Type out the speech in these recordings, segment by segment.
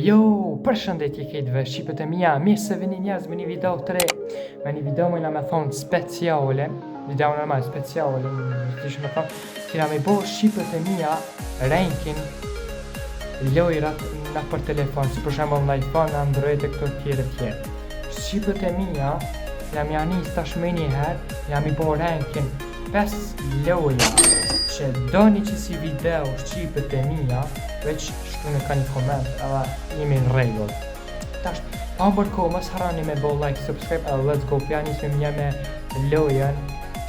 Jo, përshëndetje kejtëve, shqipët e mija, mirë se vini njerëz me një video të re. Me një video më me thonë speciale, video normal speciale, me thonë, kina me bo shqipët e mija rankin lojrat në për telefon, si për shembull në iPhone, Android e këto tjere. Shqipët e mija, jam janis tashme njëherë, jam i bo rankin 5 loja që doni që si video shqipët e mija, veç shkruani ka një koment, edhe jemi në rregull. Tash, pa më bërko, mos harroni me bo like, subscribe, edhe let's go, pja nisme mja me lojen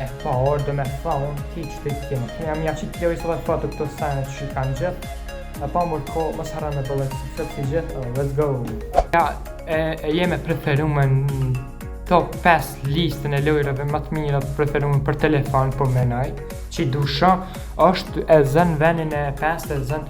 e parë, do me thonë, ti që të i kene. Kemi mja qitë lojës edhe foto këto sajnë që i kanë gjithë, dhe pa më bërko, mos harroni me bo like, subscribe si gjithë, edhe let's go. Ja, jeme preferume në top 5 listën e lojrave më të mira të preferume për telefon, po menaj, që i dusha, është e zën venin e 5 e zën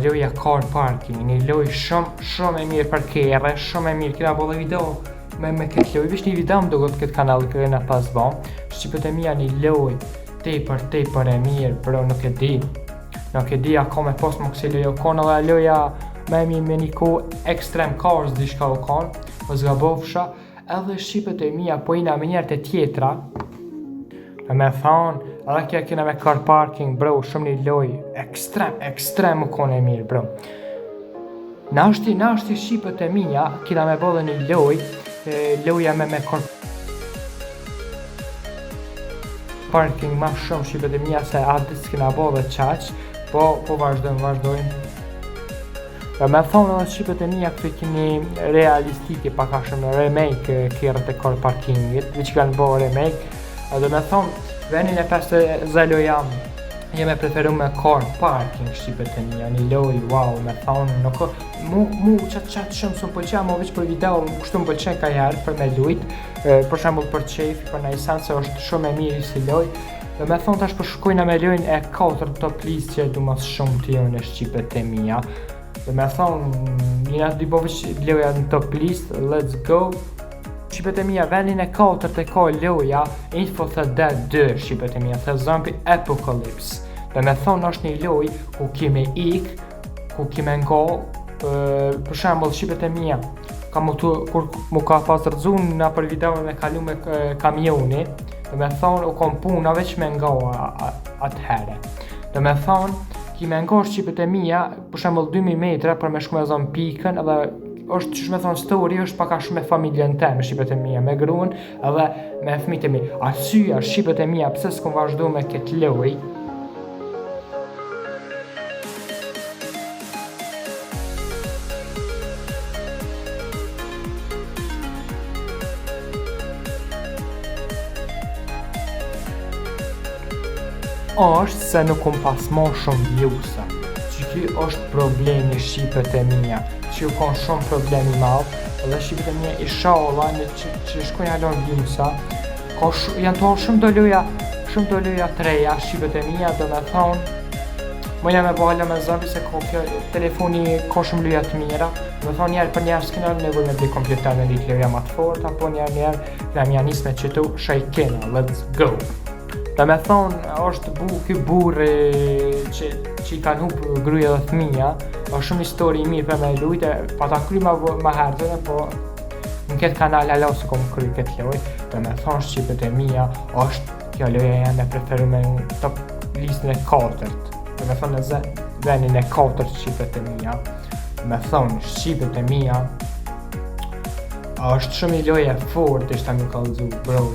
loja car parking, një loj shumë e mirë për kere, shumë e mirë, kina bo dhe video me këtë loj, vish një video më dogot këtë kanal kërëna pas bon, shqipët e mija një loj tepër e mirë, bro, nuk e di ako me post më kësi loja u konë, dhe loja me mirë me një ko Extreme Cars dishka u konë, o zgabofsha, edhe shqipët e mija po ina me njerët e tjetra, me thonë, edhe kja kena me car parking, bro, shumë një loj ekstrem u kone e mirë, bro. Në është shqipët e mija, kina me bodhe një loja me car parking ma shumë shqipët e mija se atë s'kina bodhe qaq, po vazhdojnë. Me thonë edhe shqipët e mija këtë kini realistike, paka shumë remake kjerët e car parkingit, vi që kanë bo remake, edhe me thonë, venin e 5 zelo jeme preferu me car parking shqipët e mija, një loj, wow, me thonë, nuk mu qatë shumë së më pëlqen, mu veç për video, kështu më pëlqen ka jarë për me lujt, për shembull për qefi, për në isan se është shumë e mirë si loj, dhe me thonë tash për shkojna me lojnë e 4 top list që du mas shumë të jonë e shqipët e mija, dhe me thonë, një dy bo veç loja në top list, let's go. Shqipët e mija, venin e 4 të ka loja Info the Dead 2, shqipët e mija, The Zombie Apocalypse. Dhe me thonë është një loj ku kime ku kime nga, për shembull shqipët e mija, kur mu ka pas rëzun në për video me kalu me kamioni, dhe me thonë u kom puna veç me nga atëhere. Dhe me thonë, kime nga shqipët e mija, për shembull 2000 metra për me shku me zonë pikën, edhe është që shme thonë story, është paka shumë me familjen te, me shqipët e mija, me gruën, edhe me fëmijët e mi. Asyja shqipët e mija, pse s'kom vazhdu me këtë loj, është se nuk kom pas ma shumë vjusa, që ky është problemi shqipët e mija, që ju konë shumë problemi madhë, dhe shqipët e mija i shala në që shkojnë alon vjusa, janë të shumë do loja të reja shqipët e mija, dhe me thonë, mëja me bala me zëmbi se ko kjo telefoni ka shumë loja të mira, dhe me thonë njerë për njerë s'kina nevoj me bli kompjuter në rritë loja ma të fort, apo njerë dhe me janis me qëtu shajkena, let's go. Dhe me thonë, është ky burë që i kanë hupë gruja dhe thmija, është shumë histori i mirë për me lujtë, pa ta kry ma herëtëne, po në këtë kanal alo se kom kry këtë loj, dhe me thonë shqipët e mija, është kjo loja janë e preferu me në top listën e 4, dhe me thonë në venin e 4 shqipët e mija, me thonë shqipët e mija, është shumë i loja e fort, ishta mi kallëzu, bro,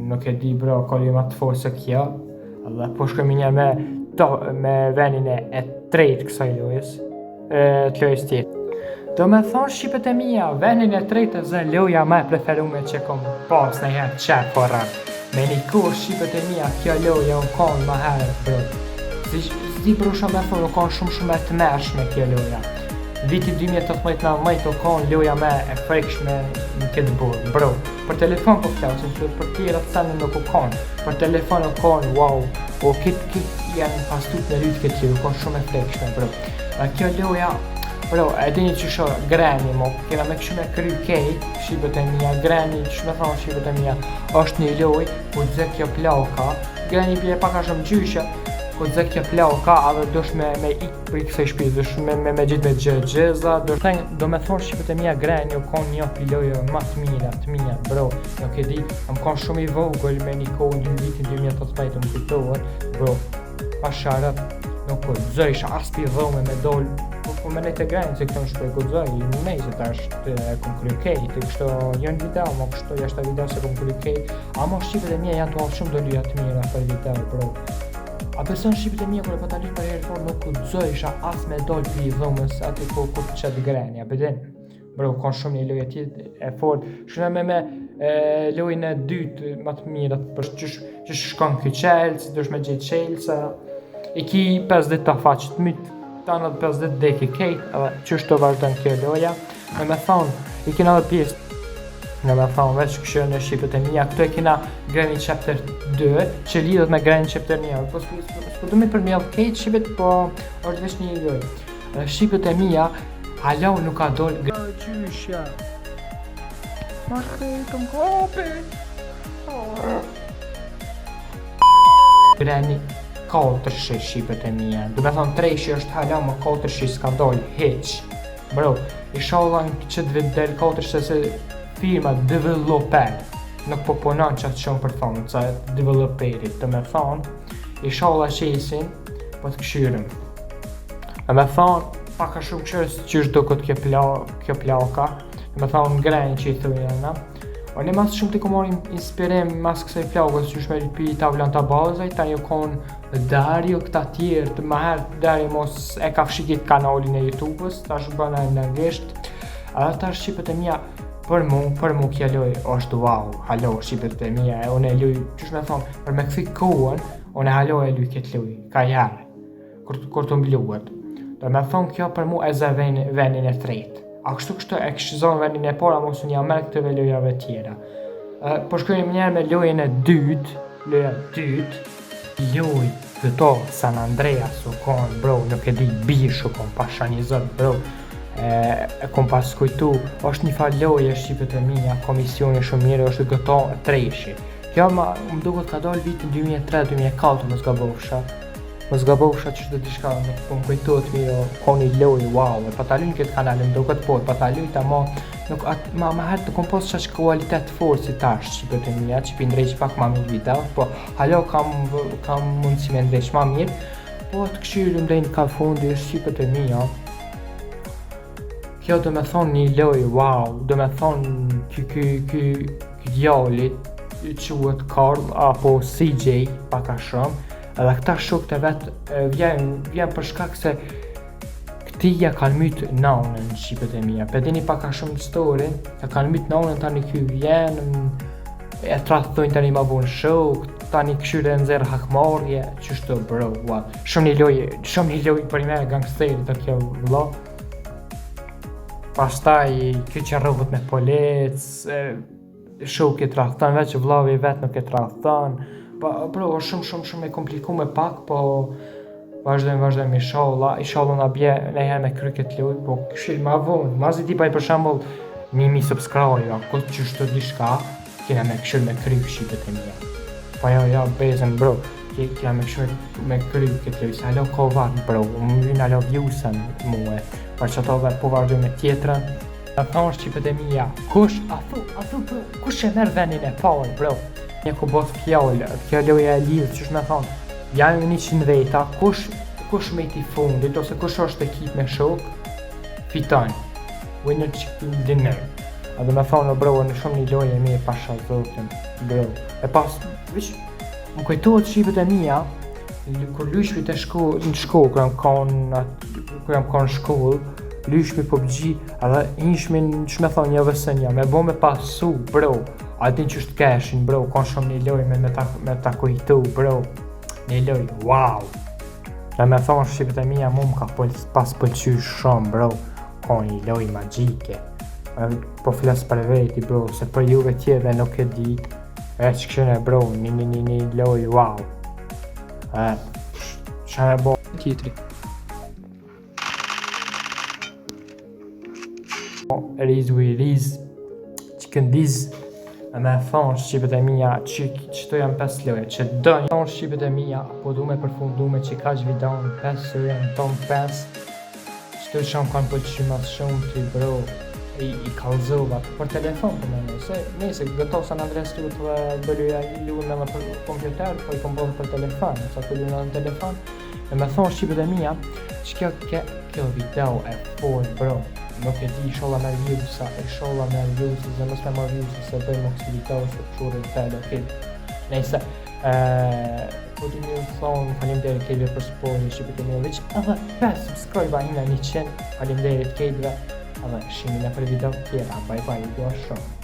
nuk e di bro, kalli ma të fort se kjo, dhe po shkojmë një me venin e 3 kësaj lojës, të lojës tjetë. Do me thonë shqipët e mija, venin e 3 e zë loja me preferume që kom pas në herë qep horror. Me një kur shqipët e mija, kjo loja unë konë ma herët, bro. Zdi bro shumë me thonë, unë konë shumë e të mërshme kjo loja. Viti 2018-19 u konë loja me e frekshme në këtë burë, bro. Për telefon po flasë, për tjera të sanë nuk u konë. Për telefon u konë, wow, o këtë janë pastut në lytë këtë u konë shumë e frekshme, bro. Kjo loja, bro, e dini që shë greni mo, kena me këshu me kry kejt, shqipët e mija, greni që me thonë shqipët e mija, është një loj, ku të kjo plaka, greni pje paka shumë gjyshe, Kodze kjo plaka, edhe dosh me ik për i kësaj shtëpi, dosh me gjithë me gjeza, do me thonë shqipët e mia grenj, u konë një pilojë më të mira, bro, nuk e di, më konë shumë i vogël me një kohë në vitin 2018 më kujtohet, bro, pa sharët, nuk kodzoj, as pi dhome me dollë, po me nejtë e grenjë, se këto në shprej kodzoj, në nej se ta është kom kryu kejt, kështu jënë video, mo kështu jashtë video se kom kryu kejt, ama shqipët e mia janë të alë shumë do lyja të mira për video, bro. A beson shqipët e mia kërë pa ta lyjë për herë forë nuk kodzoj, as me dollë pi dhomës, aty kur të qëtë grenja, bedin? Bro, konë shumë një lojë tjetë e fort, shuna me lojën e dytë më të mirë, për që shkon kjo Chelsea, dush me gjithë Chelsea, i ki 50 ta faqët mytë, ta në 50 deki kejt, edhe qështë të vazhdojnë kjo loja, me thonë, i kina dhe pjesë, me thonë veç kështë në shqipët e mia, këto e kina Granny Chapter 2, që lidhët me Granny Chapter 1, po s'po du me përmjellë kejt shqipët, po është veç një lojë. Shqipët e mia, halo nuk ka dollë gjyshja. Marketëm kopi. Granny 4 shqipët e mia. Du me thonë 3 është hala, më 4 s'ka dollë hiq. Bro, i shallan që të del 4 se firma developer nuk po punon qatë shumë për thonë, ca developerit, të me thonë, i shalla qesin, po të këshyrëm. Dhe me thonë, paka shumë këshyrës që është do këtë kjo plaka, dhe me thonë grenjë që i thujena. O ne mas shumë t'i ko morim inspirim mas kësaj plakës që shme ripi tavlan të bazaj, ta një konë Dario këta tjerë, të maherë Dario mos e ka fshikit kanalin e YouTube-ës, ta është bëna e nëngisht, edhe ta shqipët e mia për mu kja loj është wow, halo shqipët e mia, e unë e luj, që shme thonë, për me këthi kohën, unë e halo e luj këtë luj, ka jare, kur të mbluhet. Do me thonë kjo për mu e zë venin e tretë. A kështu e kështë zonë venin e para, mos unë jam merë këtëve lojave tjera. Po shkojmë njerë me lojën e dytë, loj këto San Andreas u konë, bro, nuk e di bish u konë, pasha një zëtë, bro. E kom pas kujtu, është një farë loje shqipët e mia, komisioni shumë mirë, është këto treshi. Kjo më duket ka dollë vitin 2003-2004, më zgabovsha që shtë t'i shka, po më kujtojt mirë, koni lojë, wow, e patalujnë këtë kanalin, do këtë pot, patalujt, ama ma herë të kom posë që kualitet fort si tash shqipët e mia, që pi ndrejq pak ma mirë video, po halo kam mundësi me ndrejq ma mirë, po të këshyrëm dhe në ka fundi shqipët e mia. Kjo do me thonë një lojë, wow, do me thonë ky djallit, quhet Carl, apo CJ, paka shumë, edhe këta shok të vetë vjen për shkak se këtija kanë mytë nanën shqipët e mia. Pedini paka shumë storin, e kanë mytë nanën tani ky vjen, e trathojnë tani ma bon shok, tani këshyre e nëzirë hakmarje, qështu bro, wow. Shumë një lojë për me gangsterit të kjo vla. Pastaj, kjo që rrëvët me polec, shok e trathon, veç vlavi vetë nuk e trathon. Bro, shumë e komplikume pak, po vazhdojmë inshallah na bje nejher me kry këtë lojë, po këshirë ma vonë, mazi ti paj për shambull 1000 subscribe, këtë që shtë dishka, kena me këshirë me kry shqipët e mia. Pa ja, bezën bro, kena me këshirë me kry këtë lojë, se alo kovat bro, më vynë alo viewsen muë, për që tove po vazhdojmë me tjetërën. A thonë shqipët e mia, kush e merë venin e parë bro? Një ku bot fjallë, kjo loja e lidhë, që shme thonë, janë 100 veta, kush me ti fundit, ose kush është ekip me shok, fiton, winner chicken dinner. A do me thonë, bro, në shumë një loja e mirë pasha zotin, bro. E pas, vish, më kujtohet shqipët e mia, kur lyshmi të në shkollë, kur jam konë shkollë, lyshmi PUBG, edhe ishmi në shme thonë një vësënja, me bo me pasu, bro. A din që është keshin, bro, konë shumë një lojë me ta kujtu, bro. Një lojë, wow. Dhe me thonë shqipët e mia mu më ka pas pëlqy shumë, bro. Konë një lojë magjike. Po flasë për veti, bro, se për juve tjere nuk e di. E që këshune, bro, një lojë, wow. Që me bo tjetri. Riz we riz, chicken diz. E me thonë shqipet e mija që janë 5 loje që dënjë thonë shqipet e mija po du me përfundu me që kaq videon 5 loje në ton 5 që shumë kanë pëlqy mas shumë të i bro i kalzova për telefon për me nëse gëtosa në adres të të bëlluja i lunë me për kompjuter po i kombohë për telefon sa të lunë në telefon e me thonë shqipet e mija që kjo video e fort bro nuk e di sholla me views se mos me marrë views se bëjmë aktivitet se çurrë tele nëse po të më thonë faleminderit kejve për supportin shqipet e mija veç edhe subscribe ina 100 faleminderit kejve edhe shihemi në për video tjera bye bye ju shumë